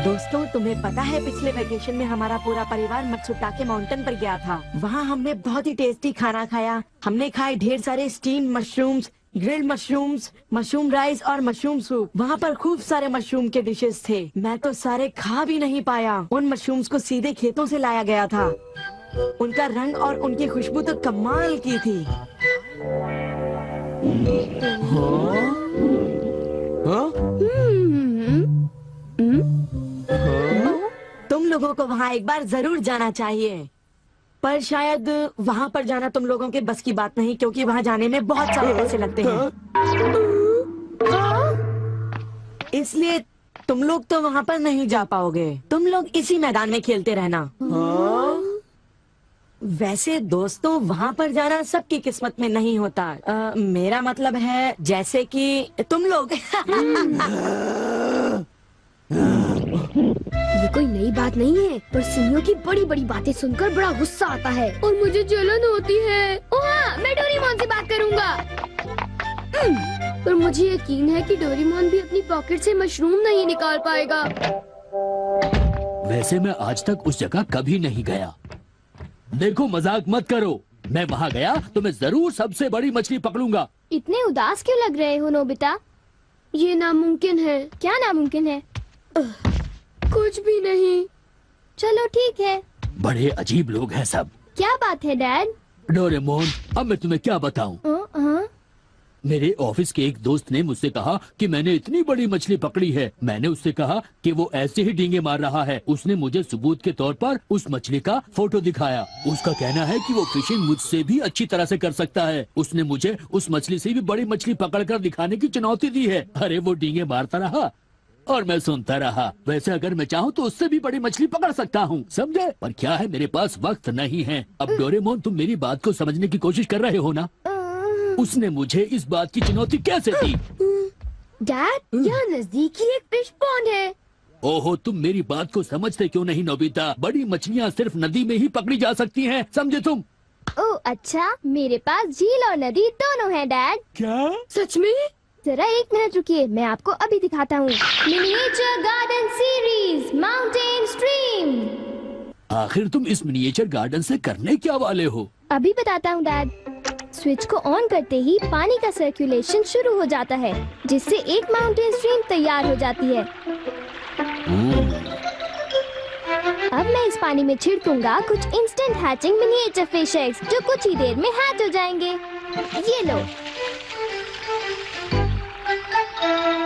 दोस्तों, तुम्हें पता है पिछले वेकेशन में हमारा पूरा परिवार मत्सुटाके माउंटेन पर गया था। वहाँ हमने बहुत ही टेस्टी खाना खाया। हमने खाए ढेर सारे steam mushrooms, grilled mushrooms, mushroom rice और मशरूम सूप। वहाँ पर खूब सारे मशरूम के डिशेस थे। मैं तो सारे खा भी नहीं पाया। उन मशरूम्स को सीधे खेतों से लाया गया था। उनका रंग और उनकी खुशबू तो कमाल की थी। तुम लोगों को वहाँ एक बार जरूर जाना चाहिए, पर शायद वहाँ पर जाना तुम लोगों के बस की बात नहीं, क्योंकि वहाँ जाने में बहुत सारे पैसे लगते हैं। इसलिए तुम लोग तो वहाँ पर नहीं जा पाओगे। तुम लोग इसी मैदान में खेलते रहना। वैसे दोस्तों, वहाँ पर जाना सबकी किस्मत में नहीं होता। मेरा मतलब है जैसे कि तुम लोग। ये कोई नई बात नहीं है, पर सीनियों की बड़ी बड़ी बातें सुनकर बड़ा गुस्सा आता है और मुझे जलन होती है। ओह हाँ, मैं डोरेमोन से बात करूँगा। पर मुझे यकीन है कि डोरेमोन भी अपनी पॉकेट से मशरूम नहीं निकाल पाएगा। वैसे मैं आज तक उस जगह कभी नहीं गया। देखो, मजाक मत करो। मैं वहाँ गया तो मैं जरूर सबसे बड़ी मछली पकड़ूंगा। इतने उदास क्यों लग रहे हो नोबिता? ये नामुमकिन है। क्या नामुमकिन है? कुछ भी नहीं। चलो ठीक है। बड़े अजीब लोग हैं सब। क्या बात है डैड? डोरेमोन, अब मैं तुम्हें क्या बताऊं? मेरे ऑफिस के एक दोस्त ने मुझसे कहा कि मैंने इतनी बड़ी मछली पकड़ी है। मैंने उससे कहा कि वो ऐसे ही डींगे मार रहा है। उसने मुझे सबूत के तौर पर उस मछली का फोटो दिखाया। उसका कहना है कि वो फिशिंग मुझसे भी अच्छी तरह से कर सकता है। उसने मुझे उस मछली से भी बड़ी मछली पकड़कर दिखाने की चुनौती दी है। अरे वो डींगे मारता रहा और मैं सुनता रहा। वैसे अगर मैं चाहूँ तो उससे भी बड़ी मछली पकड़ सकता हूँ, समझे? पर क्या है, मेरे पास वक्त नहीं है। अब डोरेमोन, तुम मेरी बात को समझने की कोशिश कर रहे हो ना? उसने मुझे इस बात की चुनौती कैसे दी? डैड, यहाँ नजदीक ही एक फिश पॉन्ड है। ओहो, तुम मेरी बात को समझते क्यों नहीं नोबिता? बड़ी मछलियाँ सिर्फ नदी में ही पकड़ी जा सकती हैं, समझे तुम? ओह अच्छा, मेरे पास झील और नदी दोनों हैं डैड। क्या? सच में? जरा एक मिनट रुकिए, मैं आपको अभी दिखाता हूँ। Miniature garden series mountain stream. आखिर तुम इस मिनिएचर गार्डन से करने क्या वाले हो? अभी बताता हूँ डैड। स्विच को ऑन करते ही पानी का सर्कुलेशन शुरू हो जाता है, जिससे एक माउंटेन स्ट्रीम तैयार हो जाती है। अब मैं इस पानी में छिड़कूंगा कुछ instant hatching miniature fish eggs, जो कुछ ही देर में हैच हो जाएंगे। ये लो।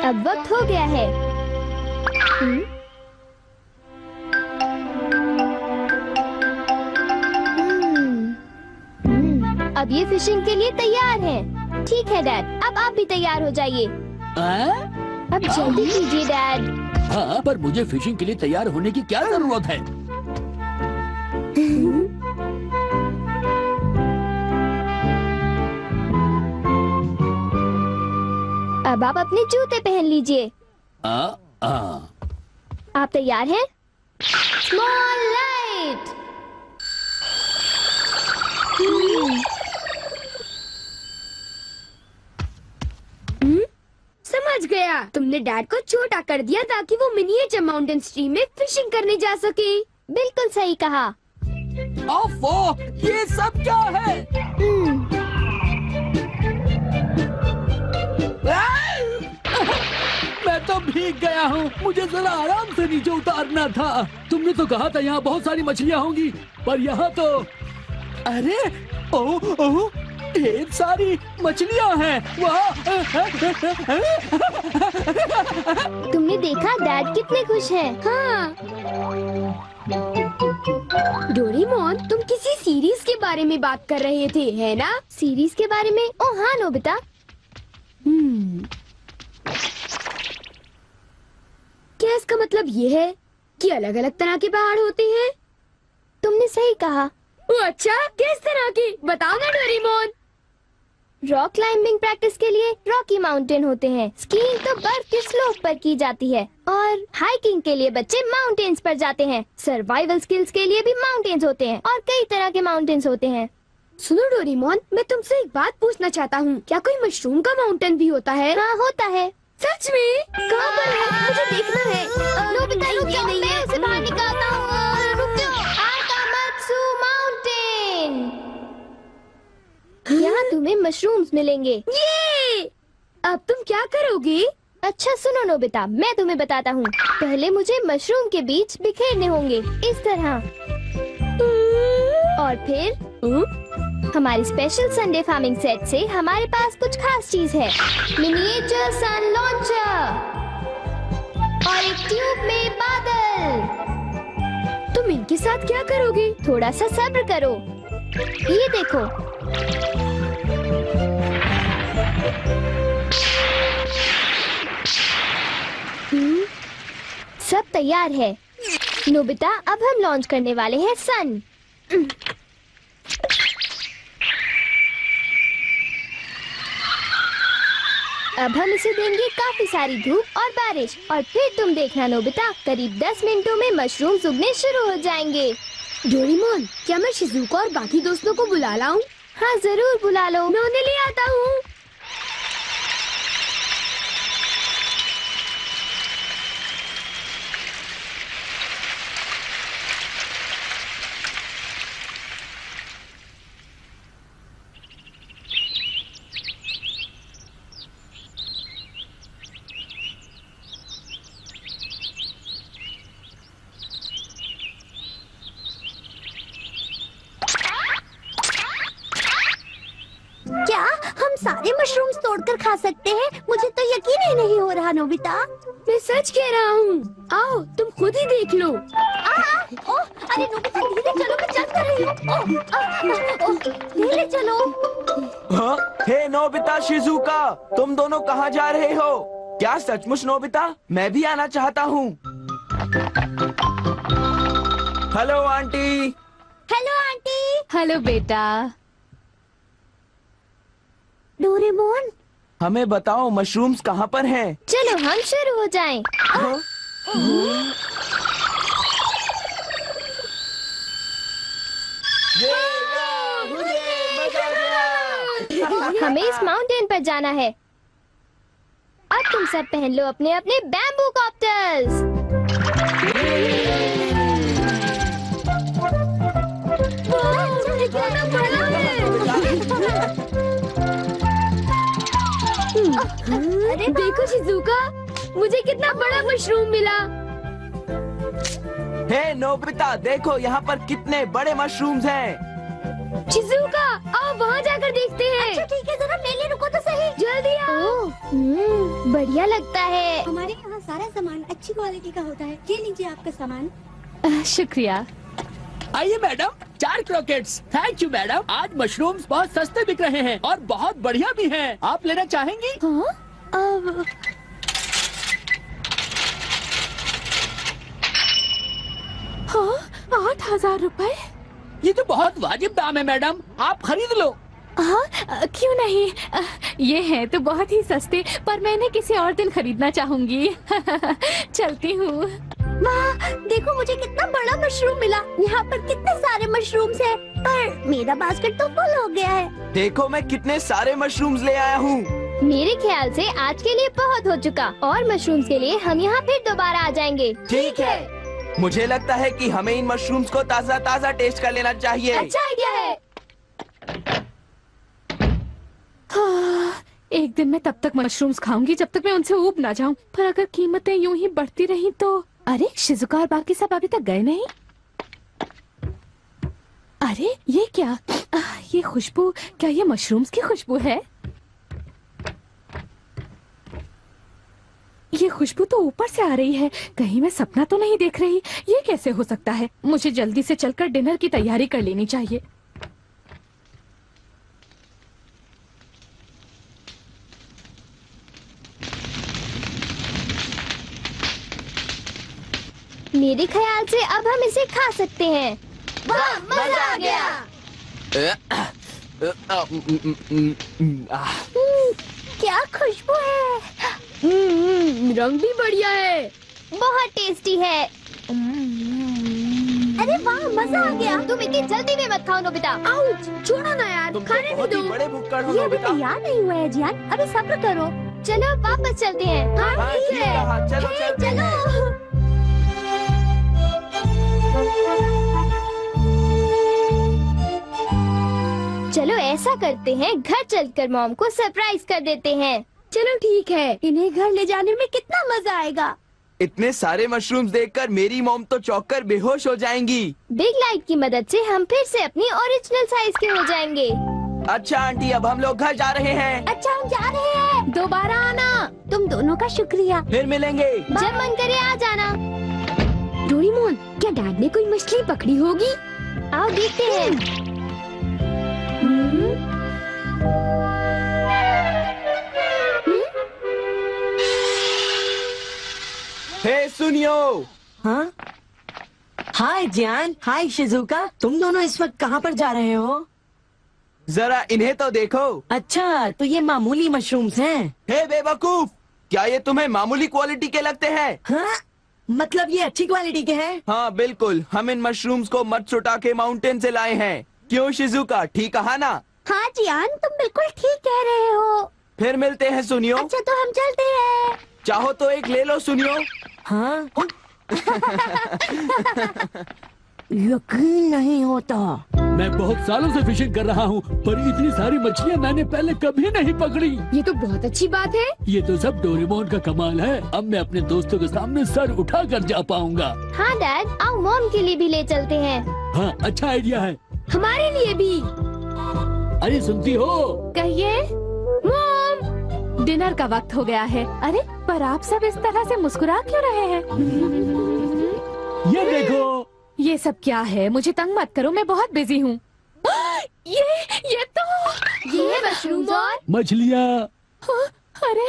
अब वक्त हो गया है। अब ये फिशिंग के लिए तैयार हैं। ठीक है डैड, अब आप भी तैयार हो जाइए। अब जल्दी कीजिए डैड। हाँ, पर मुझे फिशिंग के लिए तैयार होने की क्या जरूरत है? अब आप अपने जूते पहन लीजिए। आप तैयार हैं? Small light. समझ गया, तुमने डैड को छोटा कर दिया ताकि वो मिनिएचर माउंटेन स्ट्रीम में फिशिंग करने जा सके। बिल्कुल सही कहा। ओफो, ये सब क्या है? मैं तो भीग गया हूँ। मुझे जरा आराम से नीचे उतारना था। तुमने तो कहा था यहाँ बहुत सारी मछलियाँ होंगी, पर यहाँ तो अरे ओह, ढेर सारी मछलियाँ हैं। तुमने देखा डैड कितने खुश हैं। हाँ। डोरेमोन, तुम किसी सीरीज के बारे में बात कर रहे थे, है ना? सीरीज के बारे में? ओह हाँ नोबिता। क्या इसका मतलब ये है कि अलग अलग तरह के पहाड़ होते हैं? तुमने सही कहा। अच्छा, किस तरह की? बताओ ना डोरेमोन। रॉक क्लाइंबिंग प्रैक्टिस के लिए रॉकी माउंटेन होते हैं। स्कीइंग तो बर्फ के स्लोप पर की जाती है और हाइकिंग के लिए बच्चे माउंटेन्स पर जाते हैं। सर्वाइवल स्किल्स के लिए भी माउंटेन्स होते हैं और कई तरह के माउंटेन्स होते हैं। सुनो डोरेमोन, मैं तुमसे एक बात पूछना चाहता हूँ। क्या कोई मशरूम का माउंटेन भी होता है? हाँ होता है। सच में? कहाँ पर है? मुझे देखना है। नोबिता रुक जाओ, मैं उसे बाहर निकालता हूँ। रुक जाओ। आकामात्सु माउंटेन। यहाँ तुम्हें मशरूम्स मिलेंगे। ये! अब तुम क्या करोगी? अच्छा सुनो नोबिता, मैं तुम्हें बताता हूँ। पहले मुझे मशरूम के बीज बिखेरने होंगे, इस तरह। और फिर हमारी स्पेशल संडे फार्मिंग सेट से हमारे पास कुछ खास चीज है। मिनिएचर सन लॉन्चर और एक ट्यूब में बादल। तुम इनके साथ क्या करोगी? थोड़ा सा सब्र करो। ये देखो। सब तैयार है। नोबिता, अब हम लॉन्च करने वाले हैं सन। अब हम इसे देंगे काफी सारी धूप और बारिश, और फिर तुम देखना नोबिता, करीब 10 मिनटों में मशरूम उगने शुरू हो जाएंगे। डोरेमोन, क्या मैं शिजुका और बाकी दोस्तों को बुला लाऊं? हाँ जरूर बुला लो, मैं उन्हें ले आता हूँ। क्या हम सारे मशरूम्स तोड़कर खा सकते हैं? मुझे तो यकीन ही नहीं हो रहा नोबिता। मैं सच कह रहा हूँ। आओ तुम खुद ही देख लो। ओह, अरे नोबिता धीरे चलो, मैं चल कर रही हूँ। धीरे चलो। हाँ? हे नोबिता, शिजुका, तुम दोनों कहाँ जा रहे हो? क्या सचमुच नोबिता? मैं भी आना चाहता हूँ। Hello aunty. Hello aunty. Hello बेटा। डोरेमोन, हमें बताओ मशरूम्स कहाँ पर हैं? चलो हम शुरू हो जाएं। हाँ? हमें इस माउंटेन पर जाना है। अब तुम सब पहन लो अपने अपने बैम्बू कॉप्टर्स। अरे देखो शिजुका, मुझे कितना बड़ा मशरूम मिला। हे नोबिता, देखो यहाँ पर कितने बड़े मशरूम्स हैं। शिजुका, आओ वहाँ जाकर देखते हैं। अच्छा ठीक है, जरा मेले रुको तो सही। जल्दी आओ। बढ़िया लगता है। हमारे यहाँ सारा सामान अच्छी क्वालिटी का होता है। ये लीजिए आपका सामान। शुक्रिया। आइए madam, 4 croquettes. Thank you madam. आज मशरूम्स बहुत सस्ते बिक रहे हैं और बहुत बढ़िया भी हैं। आप लेना चाहेंगी? हाँ? हाँ, 8,000 रुपए। ये तो बहुत वाजिब दाम है मैडम, आप खरीद लो। हाँ, क्यों नहीं। ये हैं तो बहुत ही सस्ते, पर मैं इन्हें किसी और दिन खरीदना चाहूंगी। चलती हूँ। वाह, देखो मुझे कितना बड़ा मशरूम मिला। यहाँ पर कितने सारे मशरूम्स हैं, पर मेरा बास्केट तो फुल हो गया है। देखो मैं कितने सारे मशरूम्स ले आया हूँ। मेरे ख्याल से आज के लिए बहुत हो चुका, और मशरूम्स के लिए हम यहाँ फिर दोबारा आ जाएंगे। ठीक है। मुझे लगता है कि हमें इन मशरूम्स को ताज़ा ताज़ा टेस्ट कर लेना चाहिए। अच्छा आइडिया है। हाँ, एक दिन मैं तब तक मशरूम्स खाऊंगी जब तक मैं उनसे ऊब ना जाऊं। पर अगर कीमतें यूं ही बढ़ती रही तो। अरे शिजुका और बाकी सब अभी तक गए नहीं। अरे ये क्या? ये खुशबू, क्या ये मशरूम्स की खुशबू है? ये खुशबू तो ऊपर से आ रही है। कहीं मैं सपना तो नहीं देख रही? ये कैसे हो सकता है? मुझे जल्दी से चलकर डिनर की तैयारी कर लेनी चाहिए। मेरे ख्याल से अब हम इसे खा सकते हैं। वाह, मजा आ गया। क्या खुशबू है। रंग भी बढ़िया है। बहुत टेस्टी है। अरे वाह, मजा आ गया। तुम इतनी जल्दी में मत खाओ नोबिता। आउच, छोड़ो ना यार, तुम तो खाने नहीं बहुत दो। ही बड़े भुक्कड़ हो ये अभी नोबिता। तैयार नहीं हुआ है जियान, अभी सब्र करो। चलो अब वापस चलते हैं। हाँ हाँ, ठीक ठीक है। कहा, चलो हे, चलते हैं। चलो ऐसा करते हैं, घर चलकर मॉम को सरप्राइज कर देते हैं। चलो ठीक है। इन्हें घर ले जाने में कितना मजा आएगा। इतने सारे मशरूम्स देखकर मेरी मॉम तो चौंक कर बेहोश हो जाएंगी। बिग लाइट की मदद से हम फिर से अपनी ओरिजिनल साइज के हो जाएंगे। अच्छा आंटी, अब हम लोग घर जा रहे हैं। अच्छा हम जा रहे हैं। दोबारा आना। तुम दोनों का शुक्रिया। फिर मिलेंगे। जब मन करे आ जाना। डोरेमोन, क्या डैड ने कोई मछली पकड़ी होगी? आओ देखते हैं। हे सुनियो, हाँ हाय जियान, हाय शिजुका, तुम दोनों इस वक्त कहाँ पर जा रहे हो? जरा इन्हें तो देखो। अच्छा, तो ये मामूली मशरूम्स हैं। हे बेवकूफ, क्या ये तुम्हें मामूली क्वालिटी के लगते हैं? हाँ, मतलब ये अच्छी क्वालिटी के हैं। हाँ बिल्कुल, हम इन मशरूम्स को मत्सुटाके माउंटेन से लाए हैं। क्यों शिजुका, ठीक कहा ना? हाँ जियान, तुम बिल्कुल ठीक कह रहे हो। फिर मिलते हैं सुनियो। अच्छा तो हम चलते हैं। चाहो तो एक ले लो सुनियो। हाँ यकीन नहीं होता। मैं बहुत सालों से फिशिंग कर रहा हूँ, पर इतनी सारी मछलियाँ मैंने पहले कभी नहीं पकड़ी। ये तो बहुत अच्छी बात है। ये तो सब डोरेमोन का कमाल है। अब मैं अपने दोस्तों के सामने सर उठा कर जा पाऊंगा। हाँ डैड, आओ मॉम के लिए भी ले चलते हैं। हाँ, अच्छा आइडिया है। हमारे लिए भी। अरे सुनती हो? कहिए। मॉम, डिनर का वक्त हो गया है। अरे पर आप सब इस तरह से मुस्कुरा क्यों रहे हैं? ये देखो। ये सब क्या है? मुझे तंग मत करो, मैं बहुत बिजी हूँ। ये तो ये है मशरूम और मछलियाँ। अरे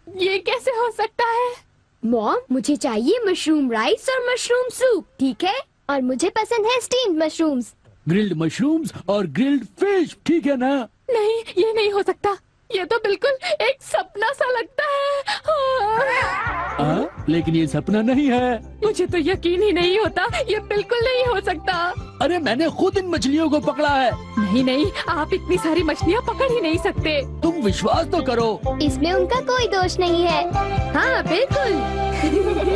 ये कैसे हो सकता है? मॉम, मुझे चाहिए मशरूम राइस और मशरूम सूप, ठीक है? और मुझे पसंद है स्टीम्ड मशरूम्स। ग्रिल्ड मशरूम्स और ग्रिल्ड फिश, ठीक है ना? नहीं, ये नहीं हो सकता। ये तो बिल्कुल एक सपना सा लगता है। लेकिन ये सपना नहीं है। मुझे तो यकीन ही नहीं होता, ये बिल्कुल नहीं हो सकता। अरे मैंने खुद इन मछलियों को पकड़ा है। नहीं नहीं, आप इतनी सारी मछलियाँ पकड़ ही नहीं सकते। तुम विश्वास तो करो। इसमें उनका कोई दोष नहीं है। हाँ बिल्कुल।